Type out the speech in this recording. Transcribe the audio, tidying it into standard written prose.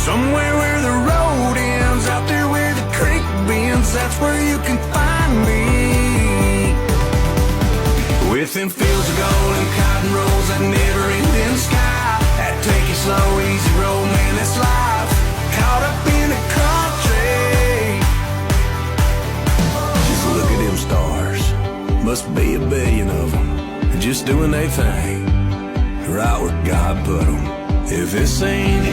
Somewhere where the road ends, out there where the creek bends, that's where you can find me. Within fields of gold and cotton rolls, that never-ending sky, that take it slow, easy road, man, that's life. Caught up in the country. Just look at them stars, must be a billion of them, just doing their thing, right where God put them. If this ain't